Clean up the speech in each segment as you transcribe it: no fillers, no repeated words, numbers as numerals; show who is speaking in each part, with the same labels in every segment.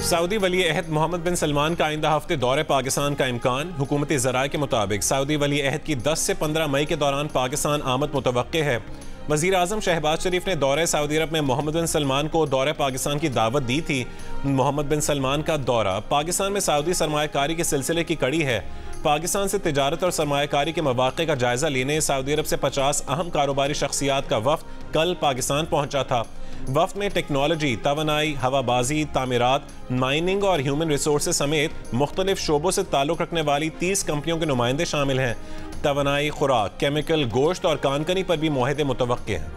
Speaker 1: Saudi वली अहद मोहम्मद बिन सलमान का आइंदा हफ्ते दौरे पाकिस्तान का इम्कान। हुकूमती ज़राए के मुताबिक सऊदी वली अहद की 10 से 15 मई के दौरान पाकिस्तान आमद मुतवक्के है। वज़ीर आज़म शहबाज शरीफ ने दौरे सऊदी अरब में मोहम्मद बिन सलमान को दौरे पाकिस्तान की दावत दी थी। मोहम्मद बिन सलमान का दौरा पाकिस्तान में सऊदी सरमायाकारी के सिलसिले की कड़ी है। पाकिस्तान से तिजारत और सरमायाकारी के मौक़े का जायज़ा लेने सऊदी अरब से 50 अहम कारोबारी शख्सियात का वफ़द कल पाकिस्तान पहुँचा था। वफ़द में टेक्नोलॉजी, तवानाई, हवाबाजी, तामीरात, माइनिंग और ह्यूमन रिसोर्सेज समेत मुख्तलिफ शोबों से ताल्लुक़ रखने वाली 30 कंपनियों के नुमाइंदे शामिल हैं। तवानाई, खुराक, केमिकल, गोश्त और कानकनी पर भी मुआहदे मुतवक्के हैं।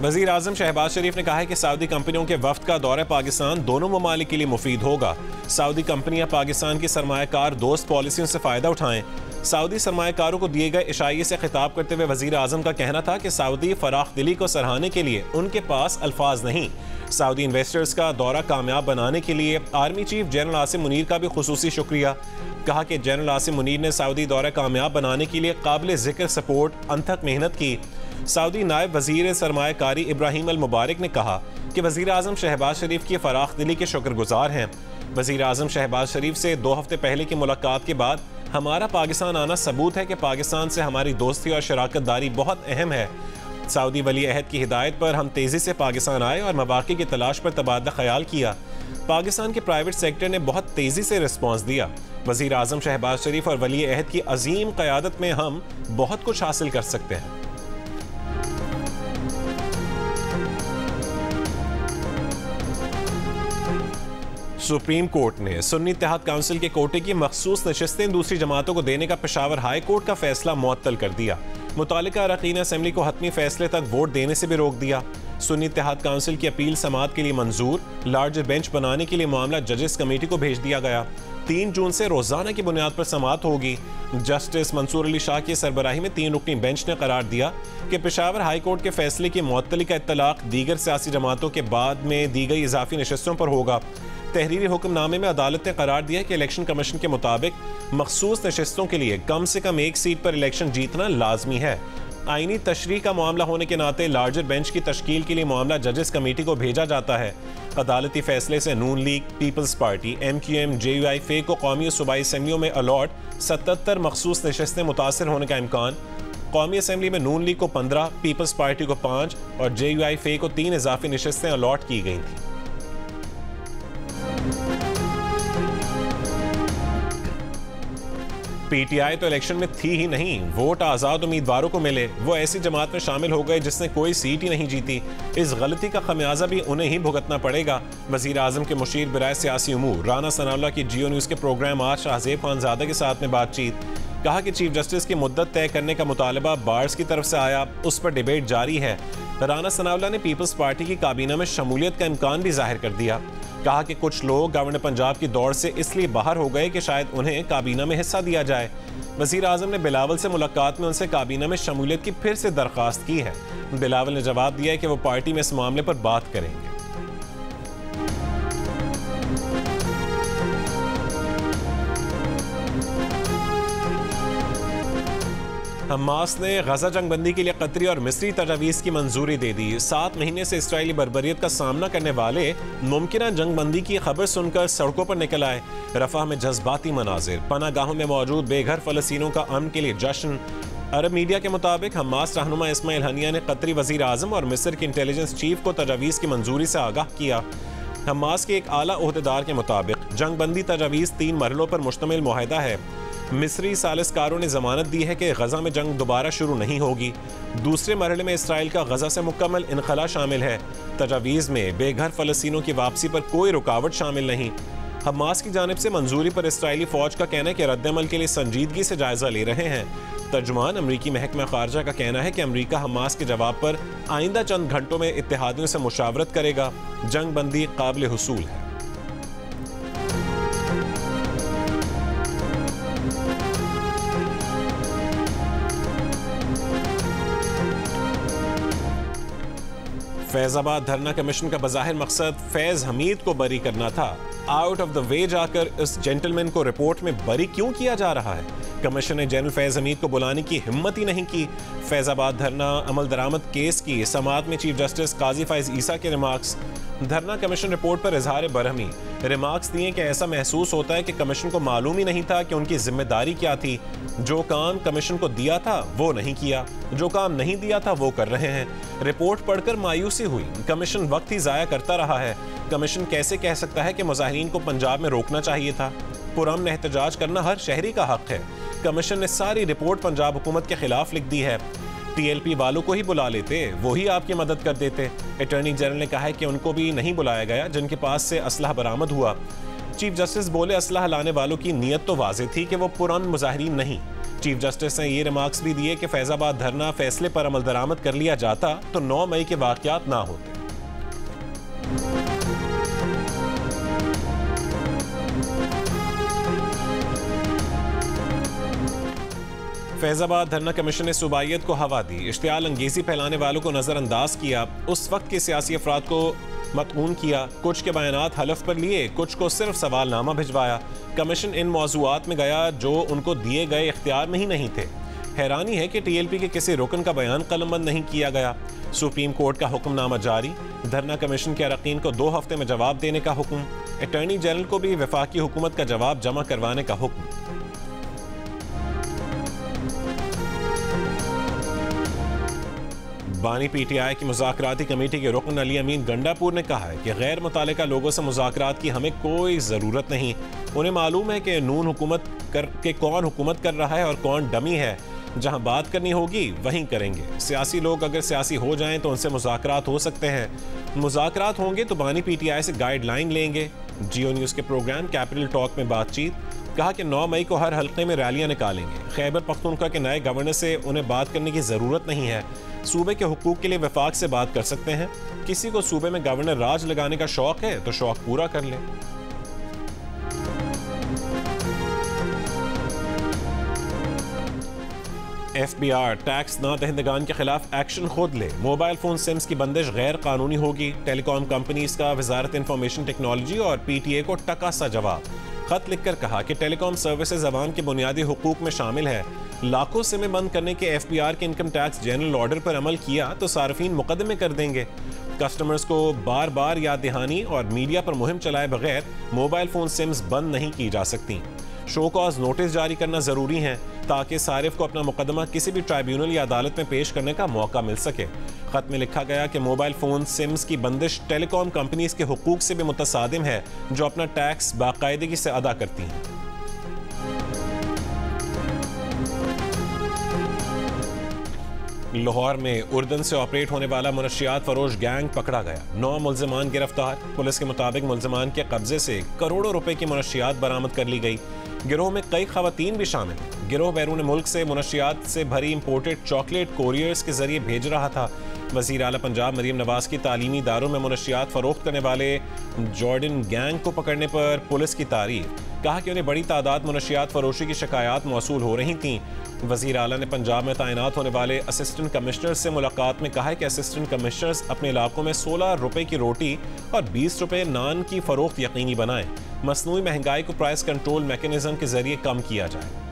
Speaker 1: वज़ीर आज़म शहबाज शरीफ ने कहा है कि सऊदी कंपनियों के वफ़द का दौरा पाकिस्तान दोनों ममालिक के लिए मुफीद होगा। सऊदी कंपनियां पाकिस्तान की सरमायाकार दोस्त पॉलिसियों से फ़ायदा उठाएं। सऊदी सरमायाकारों को दिए गए इशारे से खिताब करते हुए वज़ीर आज़म का कहना था कि सऊदी फराख दिली को सराहने के लिए उनके पास अल्फाज नहीं। सऊदी इन्वेस्टर्स का दौरा कामयाब बनाने के लिए army chief general Asim Munir का भी खुसूसी शुक्रिया। कहा कि जनरल आसिम मुनीर ने सऊदी दौरा कामयाब बनाने के लिए काबिल ज़िक्र सपोर्ट अनथक मेहनत की। सऊदी नायब वज़ीर सरमायाकारी इब्राहिम अल मुबारक ने कहा कि वज़ीर आज़म शहबाज शरीफ की फराख दिली के शुक्रगुजार हैं। वज़ीर आज़म शहबाज शरीफ से 2 हफ्ते पहले की मुलाकात के बाद हमारा पाकिस्तान आना सबूत है कि पाकिस्तान से हमारी दोस्ती और शराकत दारी बहुत अहम है। सऊदी वली अहद की हिदायत पर हम तेज़ी से पाकिस्तान आए और मौक़े की तलाश पर तबादला ख्याल किया। पाकिस्तान के प्राइवेट सेक्टर ने बहुत तेज़ी से रिस्पॉन्स दिया। वज़ीर आज़म शहबाज शरीफ और वली अहद की अजीम क़यादत में हम बहुत कुछ हासिल कर सकते हैं। सुप्रीम कोर्ट ने सुन्नी इत्तेहाद काउंसिल के कोटे की मखसूस नशिस्तें दूसरी जमातों को देने का पेशावर हाई कोर्ट का फैसला मुअत्तल कर दिया। मुतालिका अरकान असेंबली को हतमी फैसले तक वोट देने से भी रोक दिया। सुन्नी इत्तेहाद काउंसिल की अपील समाअत के लिए मंजूर। लार्जर बेंच बनाने के लिए मामला जजेस कमेटी को भेज दिया गया। 3 जून से रोजाना की बुनियाद पर समाअत होगी। जस्टिस मंसूर अली शाह की सरबराही में 3 रुकनी बेंच ने करार दिया कि पेशावर हाई कोर्ट के फैसले की मुअत्तली का इत्तलाक दीगर सियासी जमातों के बाद में दी गई इजाफी नशिस्तों पर होगा। तहरीरी हुक्मनामे में अदालत ने करार दिया कि इलेक्शन कमीशन के मुताबिक मखसूस नशिस्तों के लिए कम से कम एक सीट पर इलेक्शन जीतना लाजमी है। आईनी तशरीह का मामला होने के नाते लार्जर बेंच की तश्कील के लिए मामला जजेस कमेटी को भेजा जाता है। अदालती फैसले से Noon League, People's Party, MQM, JUI, फे को कौमी और सूबाई असम्बलियों में अलॉट 77 मखसूस नशिस्तें मुतासर होने का इम्कान। कौमी असम्बली में नून लीग को 15, पीपल्स पार्टी को 5 और JUI, फे को 3 इजाफी नशिस्तें अलॉट की गई थी। PTI तो इलेक्शन में थी ही नहीं, वोट आज़ाद उम्मीदवारों को मिले। वो ऐसी जमात में शामिल हो गए जिसने कोई सीट ही नहीं जीती। इस गलती का खमियाजा भी उन्हें ही भुगतना पड़ेगा। वज़ीर आज़म के मुशीर बराए सियासी उमूर राना सनाउल्लाह की जियो न्यूज़ के प्रोग्राम आज शाहज़ेब खानज़ादा के साथ में बातचीत। कहा कि चीफ जस्टिस की मुद्दत तय करने का मुतालबा बार्स की तरफ से आया, उस पर डिबेट जारी है। राना सनाउल्लाह ने पीपल्स पार्टी की काबीना में शमूलियत का इम्कान भी जाहिर कर दिया। कहा कि कुछ लोग गवर्नर पंजाब की दौड़ से इसलिए बाहर हो गए कि शायद उन्हें काबीना में हिस्सा दिया जाए। वज़ीर आज़म ने बिलावल से मुलाकात में उनसे काबीना में शमूलियत की फिर से दरख्वास्त की है। बिलावल ने जवाब दिया है कि वो पार्टी में इस मामले पर बात करेंगे। हमास ने गजा जंगबंदी के लिए कतरी और मिस्री तजावीज़ की मंजूरी दे दी। 7 महीने से इसराइली बर्बरियत का सामना करने वाले मुमकिन जंगबंदी की खबर सुनकर सड़कों पर निकल आए। रफा में जज्बाती मनाजिर, पनागाहों में मौजूद बेघर फलस्तीनियों का अमन के लिए जश्न। अरब मीडिया के मुताबिक हमास रहनुमा इस्माइल हनिया ने कतरी वज़ीर आज़म और मिस्र के इंटेलिजेंस चीफ को तजावीज़ की मंजूरी से आगाह किया। हमास के एक आला ओहदेदार के मुताबिक जंगबंदी तजावीज़ 3 मरहलों पर मुश्तमिल मुआहदा है। मिस्री सालिसकारों ने जमानत दी है कि गजा में जंग दोबारा शुरू नहीं होगी। दूसरे मरहले में इसराइल का गजा से मुकम्मल इनखला शामिल है। तजावीज़ में बेघर फलस्तीनों की वापसी पर कोई रुकावट शामिल नहीं। हमास की जानिब से मंजूरी पर इसराइली फौज का कहना है कि रद्दमल के लिए संजीदगी से जायजा ले रहे हैं। तर्जुमान अमरीकी महकमा खारजा का कहना है कि अमरीका हमास के जवाब पर आइंदा चंद घंटों में इत्तेहादियों से मुशावरत करेगा। जंग बंदी काबिल हुसूल है। फैजाबाद धरना कमीशन का बज़ाहिर मकसद फैज हमीद को बरी करना था। आउट ऑफ द वे जाकर इस जेंटलमैन को रिपोर्ट में बरी क्यों किया जा रहा है? कमिश्नर ने जनरल फैज हमीद को बुलाने की हिम्मत ही नहीं की। फैजाबाद धरना अमल दरामद केस की समाअत में चीफ जस्टिस काजी फाइज ईसा के रिमार्क्स। धरना कमीशन रिपोर्ट पर इजहार बरहमी। रिमार्क्स दिए कि ऐसा महसूस होता है कि कमीशन को मालूम ही नहीं था कि उनकी जिम्मेदारी क्या थी। जो काम कमीशन को दिया था वो नहीं किया, जो काम नहीं दिया था वो कर रहे हैं। रिपोर्ट पढ़कर मायूसी हुई। कमीशन वक्त ही जाया करता रहा है। कमीशन कैसे कह सकता है कि मुजाहिरीन को पंजाब में रोकना चाहिए था? पुरअमन एहतजाज करना हर शहरी का हक है। कमीशन ने सारी रिपोर्ट पंजाब हुकूमत के खिलाफ लिख दी है। टीएलपी वालों को ही बुला लेते, वो ही आपकी मदद कर देते। अटॉर्नी जनरल ने कहा है कि उनको भी नहीं बुलाया गया जिनके पास से असलहा बरामद हुआ। चीफ जस्टिस बोले असलहा लाने वालों की नीयत तो वाज़ेह थी कि वो पुरअमन मुजाहिरीन नहीं। चीफ जस्टिस ने ये रिमार्क्स भी दिए कि फैजाबाद धरना फैसले पर अमल दरामद कर लिया जाता तो 9 मई के वाक़यात ना होते। फैजाबाद धरना कमीशन ने सूबाइयत को हवा दी। इश्तियाल अंगेजी फैलाने वालों को नज़रअंदाज किया। उस वक्त के सियासी अफराद को मतऊन किया। कुछ के बयानात हलफ पर लिए, कुछ को सिर्फ सवालनामा भिजवाया। कमीशन इन मौज़ूआत में गया जो उनको दिए गए इख्तियार में ही नहीं थे। हैरानी है कि टीएलपी के किसी रुकन का बयान कलमबंद नहीं किया गया। सुप्रीम कोर्ट का हुक्मनामा जारी। धरना कमीशन के अरकान को 2 हफ्ते में जवाब देने का हुक्म। अटॉर्नी जनरल को भी वफाकी हुकूमत का जवाब जमा करवाने का हुक्म। बानी पीटीआई की मुज़ाकराती कमेटी के रुकन अली अमीन गंडापुर ने कहा है कि गैर मुतालिका लोगों से मुज़ाकरात की हमें कोई ज़रूरत नहीं। उन्हें मालूम है कि नून कौन हुकूमत कर रहा है और कौन डमी है। जहां बात करनी होगी वहीं करेंगे। सियासी लोग अगर सियासी हो जाएं तो उनसे मुज़ाकरात हो सकते हैं। मुज़ाकरात होंगे तो बानी पीटीआई से गाइडलाइन लेंगे। जियो न्यूज़ के प्रोग्राम कैपिटल टॉक में बातचीत। कहा कि 9 मई को हर हल्के में रैलियां निकालेंगे। खैबर पख्तूनख्वा के नए गवर्नर से उन्हें बात करने की ज़रूरत नहीं है। सूबे के हुकूक के लिए वफाक से बात कर सकते हैं। किसी को सूबे में गवर्नर राज लगाने का शौक है तो शौक पूरा कर ले। FBI टैक्स ना दहिंदगान के खिलाफ एक्शन खुद ले। मोबाइल फोन सिम्स की बंदिश गैर कानूनी होगी। टेलीकॉम कंपनीज का वजारत इंफॉर्मेशन टेक्नोलॉजी और PTA को टका सा जवाब। खत लिखकर कहा कि टेलीकॉम सर्विसेज अवाम के बुनियादी हुकूक में शामिल है। लाखों सिमें बंद करने के FBI के इनकम टैक्स जनरल ऑर्डर पर अमल किया तो सार्फिन मुकदमे कर देंगे। कस्टमर्स को बार बार याद दहानी और मीडिया पर मुहिम चलाए बगैर मोबाइल फोन सिम्स बंद नहीं की जा सकती। शो कॉज नोटिस जारी करना जरूरी है ताकि सारिफ को अपना मुकदमा किसी भी ट्राइब्यूनल या अदालत में पेश करने का मौका मिल सके। खत में लिखा गया कि मोबाइल फोन सिम्स की बंदिश टेलीकॉम कंपनीज के हुकूक से भी मुतसादिम है जो अपना टैक्स बाकायदगी से अदा करती हैं। लाहौर में उर्दन से ऑपरेट होने वाला मुनशियात फरोश गैंग पकड़ा गया। 9 मुल्जिमान गिरफ्तार। पुलिस के मुताबिक मुल्जिमान के कब्जे से करोड़ों रुपए की मुनशियात बरामद कर ली गई। गिरोह में कई खवातीन भी शामिल हैं। गिरोह बैरून मुल्क से मुनशियात से भरी इंपोर्टेड चॉकलेट कोरियर्स के जरिए भेज रहा था। वज़ीर आला पंजाब मरीम नवाज की तालीमी इदारों में मुनशियात फरोख्त करने वाले जॉर्डन गैंग को पकड़ने पर पुलिस की तारीफ। कहा कि उन्हें बड़ी तादाद मुनशियात फरोशी की शिकायत मौसूल हो रही थीं। वज़ीर आला ने पंजाब में तैनात होने वाले असिस्टेंट कमिश्नर से मुलाकात में कहा है कि असिस्टेंट कमिश्नर्स अपने इलाकों में 16 रुपए की रोटी और 20 रुपए नान की फरोख्त यकीनी बनाएं। मसनूई महंगाई को प्राइस कंट्रोल मैकेनिज्म के जरिए कम किया जाए।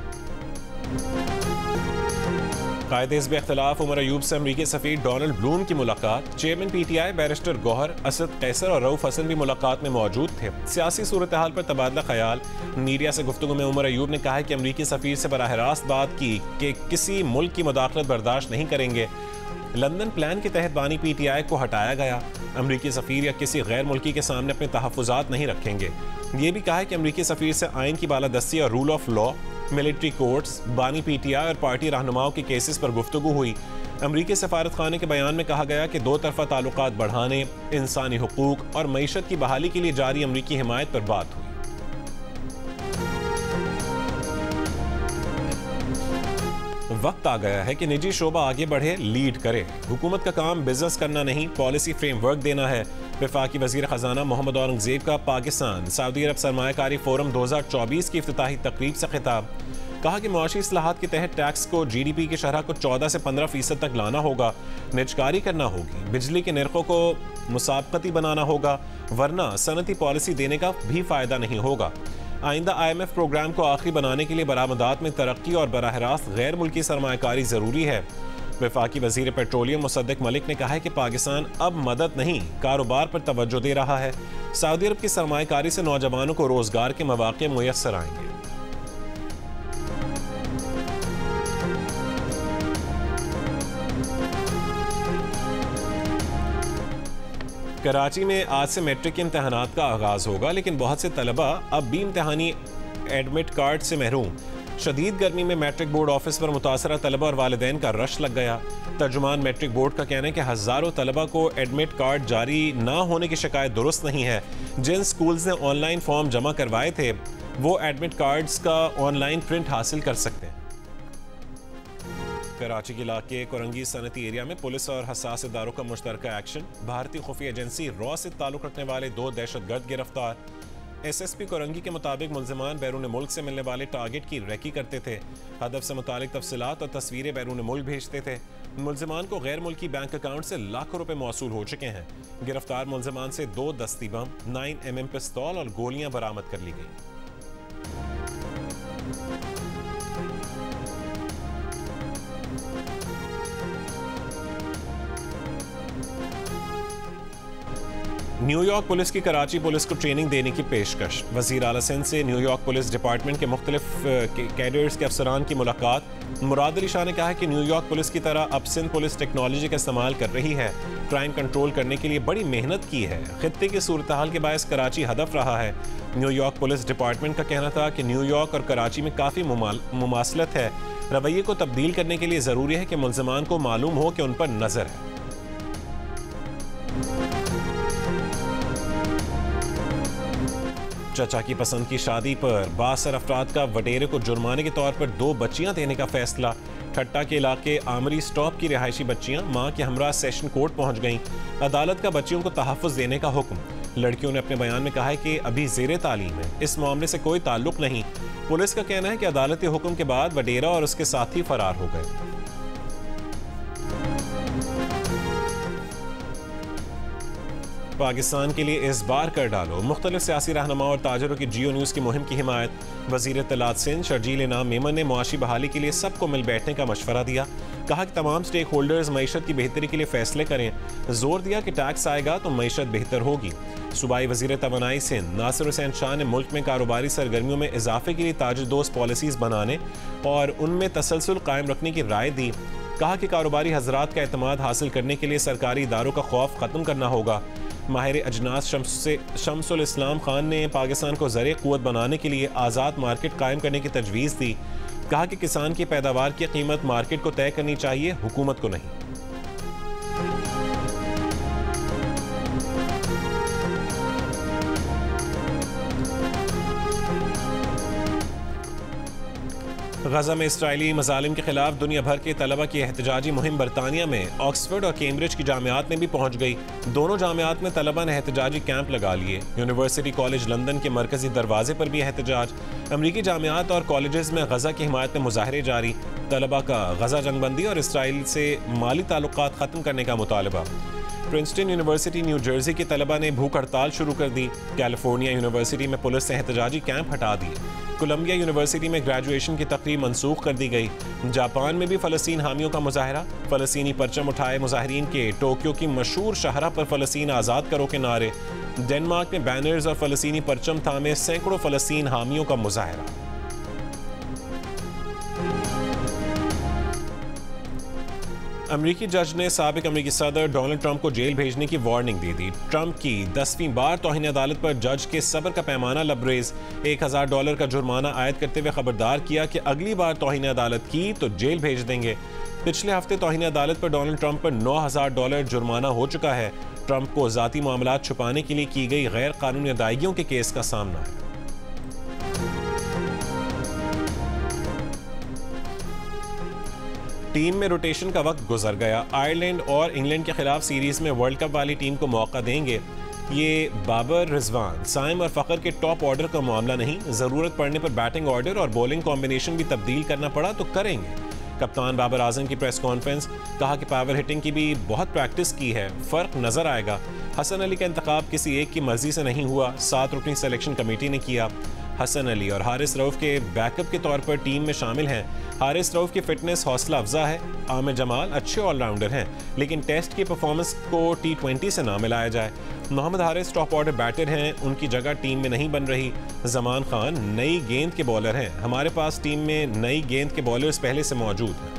Speaker 1: कायदे हिज़्ब इख्तिलाफ उमर अयूब से अमरीकी सफ़ीर डोनाल्ड ब्लूम की मुलाकात। Chairman PTI barrister Gohar, Asad Qaiser और रऊफ हसन भी मुलाकात में मौजूद थे। सियासी सूरत हाल पर तबादला ख्याल। मीडिया से गुफ्तगू में उमर अयूब ने कहा है कि अमरीकी सफ़ीर से बराह रास्त बात की कि किसी मुल्क की मुदाखलत बर्दाश्त नहीं करेंगे। लंदन प्लान के तहत बानी PTI को हटाया गया। अमरीकी सफ़ीर या किसी गैर मुल्की के सामने अपने तहफ़्फ़ुज़ात नहीं रखेंगे। ये भी कहा है कि अमरीकी सफ़ीर से आइन की बालादस्ती और rule of law, military courts, बानी PTI और पार्टी रहनुमाओं के केसेस पर गुफ्तगू हुई। अमरीकी सफारत खाने के बयान में कहा गया कि 2 तरफ़ा ताल्लुकात बढ़ाने, इंसानी हुकूक और मईशत की बहाली के लिए जारी अमरीकी हिमायत पर बात हुई। वक्त आ गया है कि निजी शोबा आगे बढ़े, लीड करे। हुकूमत का काम बिजनेस करना नहीं, पॉलिसी फ्रेमवर्क देना है। वफाकी वज़ीर ख़जाना मोहम्मद औरंगज़ेब का पाकिस्तान सऊदी अरब सरमायाकारी फोरम 2024 की इफ्तिताही तकरीब से खिताब। कहा कि मुआशी इस्लाहात के तहत टैक्स को GDP की शरह को 14 से 15% तक लाना होगा। निजकारी करना होगी। बिजली के निर्खों को मुसाबकती बनाना होगा, वरना सनती पॉलिसी देने का भी फ़ायदा नहीं होगा। आइंदा IMF प्रोग्राम को आखिरी बनाने के लिए बरामदात में तरक्की और बराह रास्त गैर मुल्की सरमायाकारी ज़रूरी है। वफाकी वज़ीर पेट्रोलियम मुसद्दिक मलिक ने कहा है कि पाकिस्तान अब मदद नहीं, कारोबार पर तवज्जो दे रहा है। सऊदी अरब की सरमायाकारी से नौजवानों को रोजगार के मौके मुयस्सर आएंगे। कराची में आज से मैट्रिक के इम्तहानात का आगाज़ होगा, लेकिन बहुत से तलबा अब भी इम्तहानी एडमिट कार्ड से महरूम। शदीद गर्मी में मैट्रिक बोर्ड ऑफिस पर मुतासरा तलबा और वालिदैन का रश लग गया। तर्जुमान मैट्रिक बोर्ड का कहना है कि हज़ारों तलबा को एडमिट कार्ड जारी ना होने की शिकायत दुरुस्त नहीं है। जिन स्कूल्स ने ऑनलाइन फॉर्म जमा करवाए थे वो एडमिट कार्ड्स का ऑनलाइन प्रिंट हासिल कर सकते हैं। कराची के इलाके कोरंगी सनती एरिया में पुलिस और हसास इदारों का मुश्तरका एक्शन। भारतीय खुफिया एजेंसी रॉ से ताल्लुक रखने वाले 2 दहशतगर्द गिरफ्तार। SSP कोरंगी के मुताबिक मुल्जिमान बैरून मुल्क से मिलने वाले टारगेट की रैकी करते थे। हदफ से मुतालिक तफसीलात और तस्वीरें बैरून मुल्क भेजते थे। मुल्जिमान को गैर मुल्की बैंक अकाउंट से लाखों रुपए मौसूल हो चुके हैं। गिरफ्तार मुल्जिमान से 2 दस्ती बम, 9mm पिस्तौल और गोलियां बरामद कर ली गई। न्यूयॉर्क पुलिस की कराची पुलिस को ट्रेनिंग देने की पेशकश। वज़ीर आला सिंध से न्यूयॉर्क पुलिस डिपार्टमेंट के मुख्तलिफ कैडर्स के अफसरान की मुलाकात। मुराद अली शाह ने कहा कि न्यूयॉर्क पुलिस की तरह अब सिंध पुलिस टेक्नोलॉजी का इस्तेमाल कर रही है। क्राइम कंट्रोल करने के लिए बड़ी मेहनत की है। खित्ते की सूरत हाल के बायस कराची हदफ रहा है। न्यूयॉर्क पुलिस डिपार्टमेंट का कहना था कि न्यूयॉर्क और कराची में काफ़ी मुमासलत है। रवैये को तब्दील करने के लिए ज़रूरी है कि मुल्ज़िमान को मालूम हो कि उन पर नज़र है। चचा की पसंद की शादी पर बासर अफराद का वडेरे को जुर्माने के तौर पर 2 बच्चियां देने का फैसला। ठट्टा के इलाके आमरी स्टॉप की रिहायशी बच्चियां मां के हमरा सेशन कोर्ट पहुंच गईं। अदालत का बच्चियों को तहफ़्फ़ुज़ देने का हुक्म। लड़कियों ने अपने बयान में कहा है कि अभी ज़ेरे तालीम है, इस मामले से कोई ताल्लुक नहीं। पुलिस का कहना है कि अदालती हुक्म के बाद वडेरा और उसके साथी फरार हो गए। पाकिस्तान के लिए इस बार कर डालो। मुख्तलिफ सियासी रहनुमा और ताजरों की जियो न्यूज़ की मुहिम की हिमायत। वज़ीर इत्तलात सिंध शर्जील इनाम मेमन ने मुआशी बहाली के लिए सबको मिल बैठने का मशवरा दिया। कहा कि तमाम स्टेक होल्डर्स मईशत की बेहतरी के लिए फैसले करें। जोर दिया कि टैक्स आएगा तो मईशत बेहतर होगी। सूबाई वज़ीर तवानाई सिंध नासिर हुसैन शाह ने मुल्क में कारोबारी सरगर्मियों में इजाफे के लिए ताजर दोस्त पॉलिसीज़ बनाने और उनमें तसलसल कायम रखने की राय दी। कहा कि कारोबारी हजरात का एतमाद हासिल करने के लिए सरकारी इदारों का खौफ ख़त्म करना होगा। माहिर अजनास शम्सुल इस्लाम खान ने पाकिस्तान को ज़रिए क़ुव्वत बनाने के लिए आज़ाद मार्केट कायम करने की तजवीज़ दी। कहा कि किसान की पैदावार की कीमत मार्केट को तय करनी चाहिए, हुकूमत को नहीं। गजा में इसराइली मजालिम के खिलाफ दुनिया भर के तलबा की एहतजाजी मुहिम बरतानिया में ऑक्सफोर्ड और कैम्ब्रिज की जामियात में भी पहुंच गई। दोनों जामियात में तलबा ने एहतजाजी कैंप लगा लिए। यूनिवर्सिटी कॉलेज लंदन के मरकजी दरवाजे पर भी एहतजाज। अमरीकी जामियात और कॉलेजेस में गजा की हिमायत में मुजाहरे जारी। तलबा का गजा जंगबंदी और इसराइल से माली ताल्लुकात ख़त्म करने का मुतालबा। प्रिंसटन यूनिवर्सिटी न्यू जर्सी के तलबा ने भूख हड़ताल शुरू कर दी। कैलिफोर्निया यूनिवर्सिटी में पुलिस ने एहतजाजी कैंप हटा दिए। कोलंबिया यूनिवर्सिटी में ग्रेजुएशन की तकरीब मनसूख कर दी गई। जापान में भी फ़लस्तीन हामियों का मुजाहरा। फ़लस्तीनी परचम उठाए मुजाहिरीन के टोक्यो की मशहूर शाहरा पर फ़लस्तीन आज़ाद करो के नारे। डेनमार्क में बैनर्स और फ़लस्तीनी परचम थामे सैकड़ों फ़लस्तीन हामियों का मुजाहरा। अमरीकी जज ने साबिक अमरीकी सदर डोनाल्ड ट्रंप को जेल भेजने की वार्निंग दे दी। ट्रंप की 10वीं बार तौहीन अदालत पर जज के सब्र का पैमाना लबरेज। $1000 का जुर्माना आयद करते हुए खबरदार किया कि अगली बार तौहीन अदालत की तो जेल भेज देंगे। पिछले हफ्ते तौहीन अदालत पर डोनाल्ड ट्रंप पर $9000 जुर्माना हो चुका है। ट्रंप को ज़ाती मामलात छुपाने के लिए की गई गैर कानूनी अदायगियों के केस का सामना है। टीम में रोटेशन का वक्त गुजर गया। आयरलैंड और इंग्लैंड के खिलाफ सीरीज में वर्ल्ड कप वाली टीम को मौका देंगे। ये बाबर, रिजवान, साइम और फ़खर के टॉप ऑर्डर का मामला नहीं। ज़रूरत पड़ने पर बैटिंग ऑर्डर और बॉलिंग कॉम्बिनेशन भी तब्दील करना पड़ा तो करेंगे। कप्तान बाबर आजम की प्रेस कॉन्फ्रेंस। कहा कि पावर हिटिंग की भी बहुत प्रैक्टिस की है, फ़र्क नज़र आएगा। हसन अली का इंतखाब किसी एक की मर्जी से नहीं हुआ, 7 रुकनी सिलेक्शन कमेटी ने किया। हसन अली और हारिस रऊफ के बैकअप के तौर पर टीम में शामिल हैं। हारिस रऊफ की फिटनेस हौसला अफजा है। आमिर जमाल अच्छे ऑलराउंडर हैं, लेकिन टेस्ट की परफॉर्मेंस को T20 से ना मिलाया जाए। Mohammad Haris top order batter हैं, उनकी जगह टीम में नहीं बन रही। जमान खान नई गेंद के बॉलर हैं, हमारे पास टीम में नई गेंद के बॉलर्स पहले से मौजूद हैं।